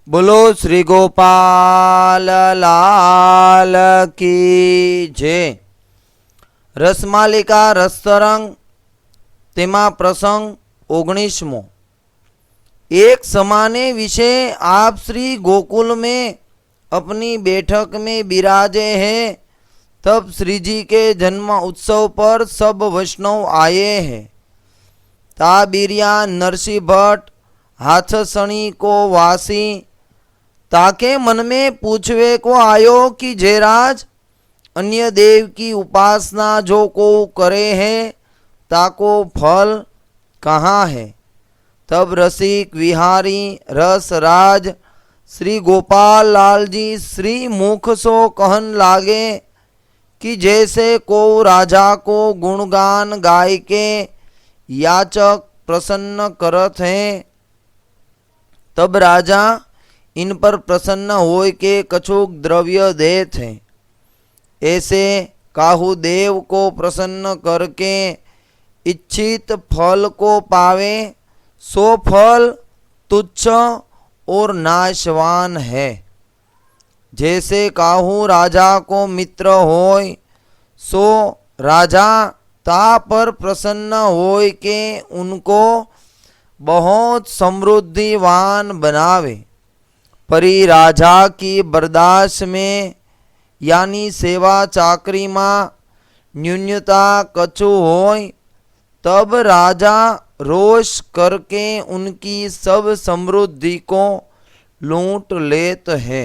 बोलो श्री गोपाल लाल की जय। रसमालिका रसतरंग तेमा प्रसंग 19मो। एक समाने विषय आप श्री गोकुल में अपनी बैठक में बिराजे हैं। तब श्री जी के जन्म उत्सव पर सब वैष्णव आए हैं। ताबिरिया नरसिंह भट्ट हाथसणी को वासी ताके मन में पूछवे को आयो कि जयराज अन्य देव की उपासना जो को करे है ताको फल कहाँ है। तब रसिक विहारी रस राज श्री गोपाल लाल जी श्री मुख सो कहन लागे कि जैसे को राजा को गुणगान गाय के याचक प्रसन्न करत हैं, तब राजा इन पर प्रसन्न होय के कछुक द्रव्य देत हैं। ऐसे काहू देव को प्रसन्न करके इच्छित फल को पावे, सो फल तुच्छ और नाशवान है। जैसे काहू राजा को मित्र होय, सो राजा ता पर प्रसन्न होय के उनको बहुत समृद्धिवान बनावे। परी राजा की बर्दाश्त में यानी सेवा चाकरी में न्यूनता कछु होय, तब राजा रोष करके उनकी सब समृद्धि को लूट लेत है।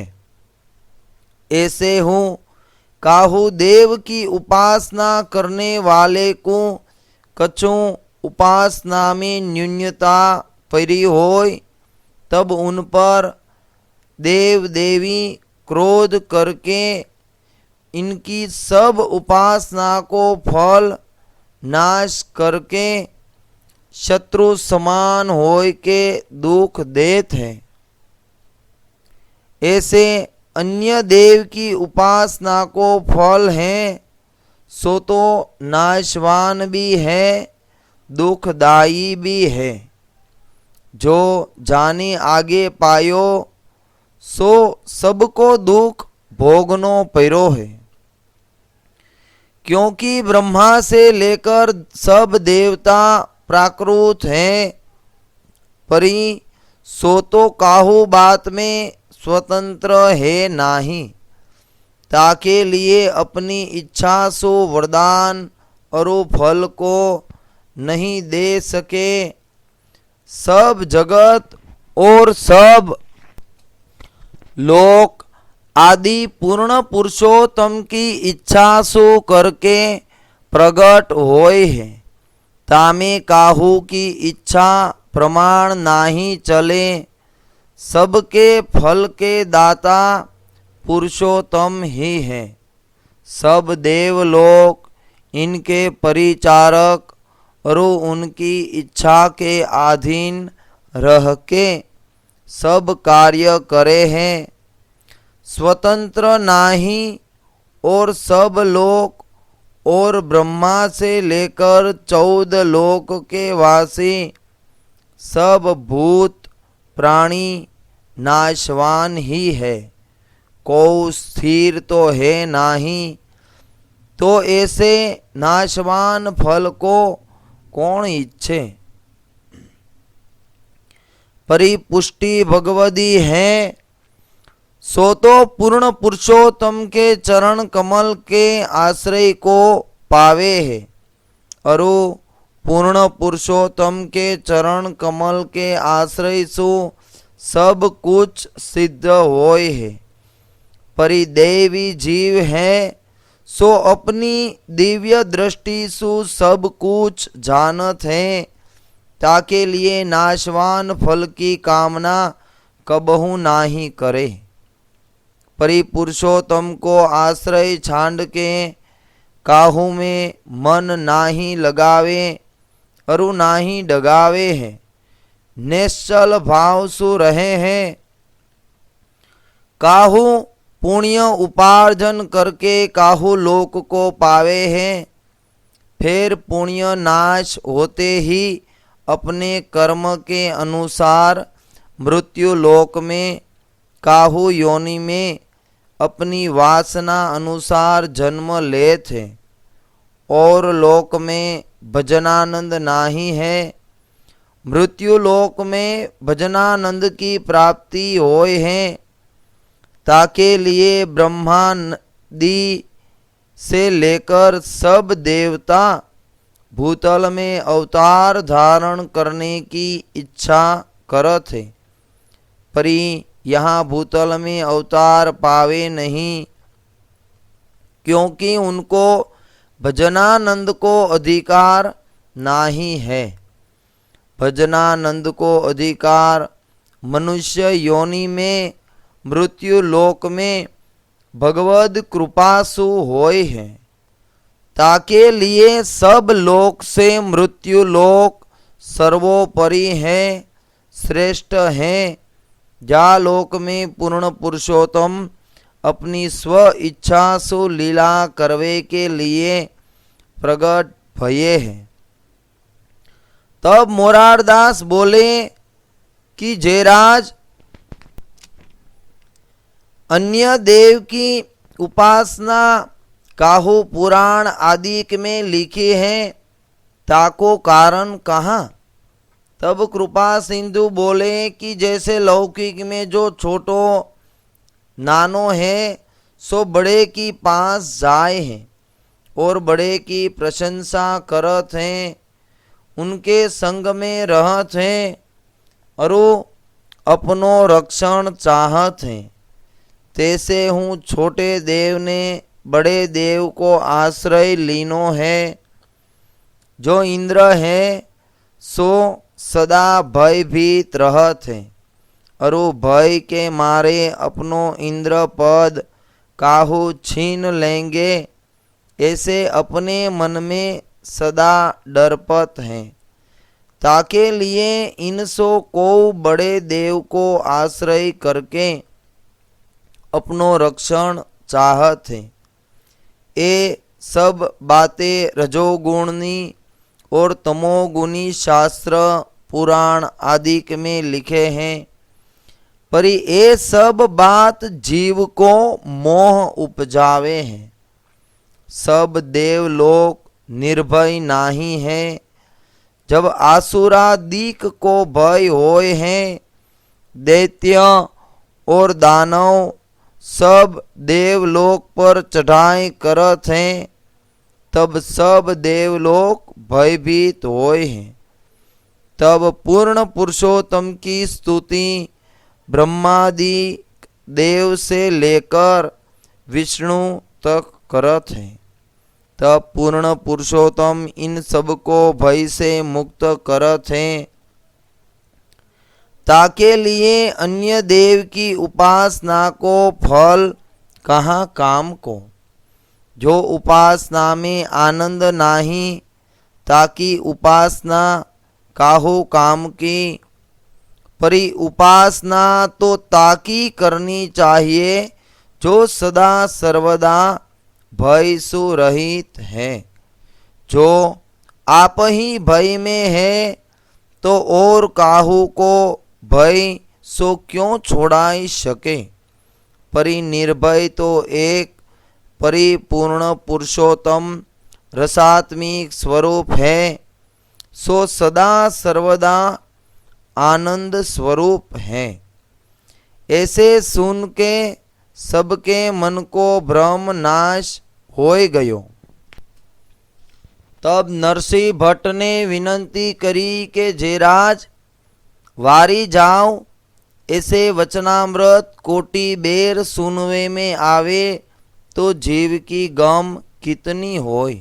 ऐसे हूँ काहू देव की उपासना करने वाले को कछु उपासना में न्यूनता परी होय, तब उन पर देव देवी क्रोध करके इनकी सब उपासना को फल नाश करके शत्रु समान होय के दुख देत है। ऐसे अन्य देव की उपासना को फल है, सो तो नाशवान भी है दुखदायी भी है। जो जाने आगे पायो सो सबको दुख भोगनो परो है। क्योंकि ब्रह्मा से लेकर सब देवता प्राकृत हैं, परी सो तो काहू बात में स्वतंत्र है नाही। ताके लिए अपनी इच्छा सो वरदान और फल को नहीं दे सके। सब जगत और सब लोक आदि पूर्ण पुरुषोत्तम की इच्छा सो करके प्रगट होए है। तामे काहू की इच्छा प्रमाण नाही चले। सबके फल के दाता पुरुषोत्तम ही है। सब देवलोक इनके परिचारक और उनकी इच्छा के अधीन रह के सब कार्य करे हैं। स्वतंत्र नाही और सब लोक और ब्रह्मा से लेकर 14 लोक के वासी सब भूत प्राणी नाशवान ही है, को स्थिर तो है नाही। तो ऐसे नाशवान फल को कौन इच्छे। परिपुष्टि भगवदी है, सो तो पूर्ण पुरुषोत्तम के चरण कमल के आश्रय को पावे है। और पूर्ण पुरुषोत्तम के चरण कमल के आश्रय सु सब कुछ सिद्ध होय है। परिदेवी जीव है, सो अपनी दिव्य दृष्टि सु सब कुछ जानत है। ताके लिए नाशवान फल की कामना कबहू नाही करे। परिपुरुषोत्तम को आश्रय छांड के काहू में मन नाही लगावे और नाही डगावे है। निश्चल भाव सु रहे हैं। काहू पुण्य उपार्जन करके काहू लोक को पावे हैं। फिर पुण्य नाश होते ही अपने कर्म के अनुसार मृत्यु लोक में काहू योनि में अपनी वासना अनुसार जन्म ले थे और लोक में भजनानंद नाही है। मृत्यु लोक में भजनानंद की प्राप्ति होय है। ताके लिए ब्रह्मादि से लेकर सब देवता भूतल में अवतार धारण करने की इच्छा करत है, परी यहाँ भूतल में अवतार पावे नहीं, क्योंकि उनको भजनानंद को अधिकार नाही है। भजनानंद को अधिकार मनुष्य योनि में मृत्यु लोक में भगवद कृपासु होय है। ताके लिए सब लोक से मृत्यु लोक सर्वोपरि है, श्रेष्ठ है। जा लोक में पूर्ण पुरुषोत्तम अपनी स्व इच्छा सु लीला करवे के लिए प्रगट भये है। तब मोरारदास बोले कि जयराज, अन्य देव की उपासना काहू पुराण आदि में लिखे हैं, ताको कारण कहाँ। तब कृपा सिंधु बोले कि जैसे लौकिक में जो छोटो नानो है सो बड़े की पास जाए हैं और बड़े की प्रशंसा करत हैं, उनके संग में रहत हैं और अपनो रक्षण चाहत हैं। तैसे हूँ छोटे देव ने बड़े देव को आश्रय लीनो है। जो इंद्र है सो सदा भयभीत रहत है और भय के मारे अपनो इंद्र पद काहू छीन लेंगे, ऐसे अपने मन में सदा डरपत हैं। ताके लिए इनसो को बड़े देव को आश्रय करके अपनो रक्षण चाहत है। ये सब बातें रजोगुणी और तमोगुणी शास्त्र पुराण आदि में लिखे हैं, पर ये सब बात जीव को मोह उपजावे हैं। सब देवलोक निर्भय नाही है। जब आसुरादिक को भय होए हैं, दैत्य और दानव सब देवलोक पर चढ़ाई करत हैं, तब सब देवलोक भयभीत होए हैं। तब पूर्ण पुरुषोत्तम की स्तुति ब्रह्मादि देव से लेकर विष्णु तक करत हैं। तब पूर्ण पुरुषोत्तम इन सबको भय से मुक्त करत हैं। ताके लिए अन्य देव की उपासना को फल कहाँ काम को। जो उपासना में आनंद नाही, ताकि उपासना काहू काम की। परी उपासना तो ताकी करनी चाहिए जो सदा सर्वदा भय सु रहित है। जो आप ही भय में है तो और काहू को भय सो क्यों छोड़ाई सके। परि निर्भय तो एक परिपूर्ण पुरुषोत्तम रसात्मिक स्वरूप है, सो सदा सर्वदा आनंद स्वरूप है। ऐसे सुन के सबके मन को भ्रम नाश होय गयो। तब नरसिंह भट्ट ने विनंती करी कि जयराज वारी जाओ। ऐसे वचनामृत कोटि बेर सुनवे में आवे तो जीव की गम कितनी होय।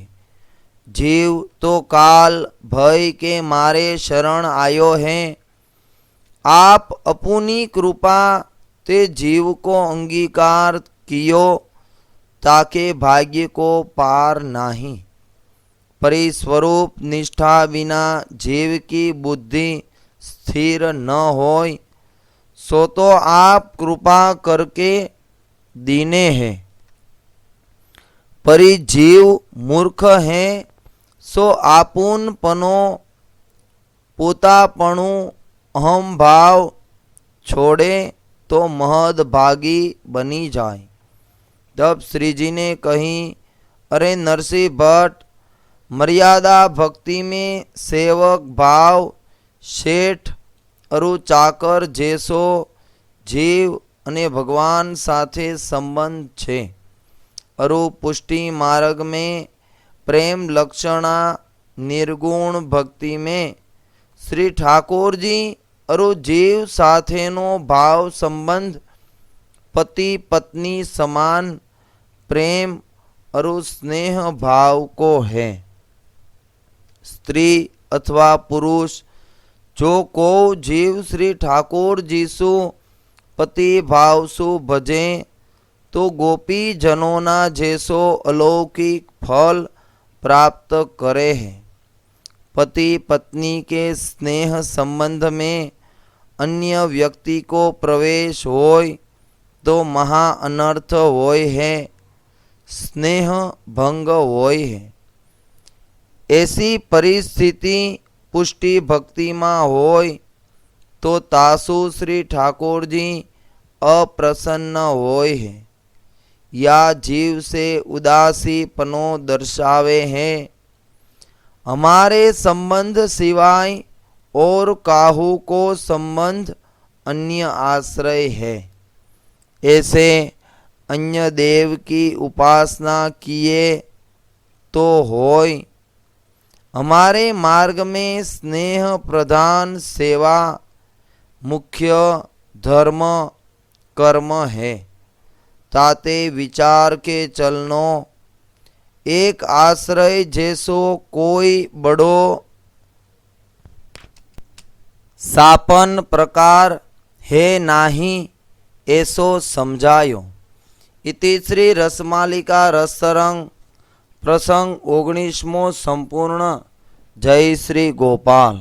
जीव तो काल भय के मारे शरण आयो है। आप अपनी कृपा ते जीव को अंगीकार कियो, ताके भाग्य को पार नाही। परिस्वरूप निष्ठा बिना जीव की बुद्धि स्थिर न होय, सो तो आप कृपा करके दीने हैं। परि जीव मूर्ख है, सो आपून पनो पोतापणु अहम भाव छोड़े तो महद भागी बनी जाए। तब श्री जी ने कही, अरे नरसिंह भट्ट, मर्यादा भक्ति में सेवक भाव શેઠ અરુ ચાકર જેસો જીવ અને ભગવાન સાથે સંબંધ છે। અરુ પુષ્ટિ માર્ગ में प्रेम लक्षणा निर्गुण भक्ति में श्री ठाकुर जी अरु जीव साथेनो भाव संबंध पति पत्नी समान प्रेम अरु स्नेह भाव को है। स्त्री अथवा पुरुष जो को जीव श्री ठाकुर जीसु पति भावसु भजे तो गोपी जनोना जैसो अलौकिक फल प्राप्त करे है। पति पत्नी के स्नेह संबंध में अन्य व्यक्ति को प्रवेश होय तो महा अनर्थ होय है, स्नेह भंग होय है। ऐसी परिस्थिति पुष्टि भक्ति में होय तो तासु श्री ठाकुर जी अप्रसन्न होय है या जीव से उदासी पनो दर्शावे है। हमारे संबंध सिवाय और काहू को संबंध अन्य आश्रय है। ऐसे अन्य देव की उपासना किए तो होय। हमारे मार्ग में स्नेह प्रधान सेवा मुख्य धर्म कर्म है। ताते विचार के चलनो एक आश्रय जैसो कोई बड़ो सापन प्रकार है नाही ऐसो समझायो। इति श्री रसमालिका रसरंग प्रसंग 19मो संपूर्ण। जय श्री गोपाल।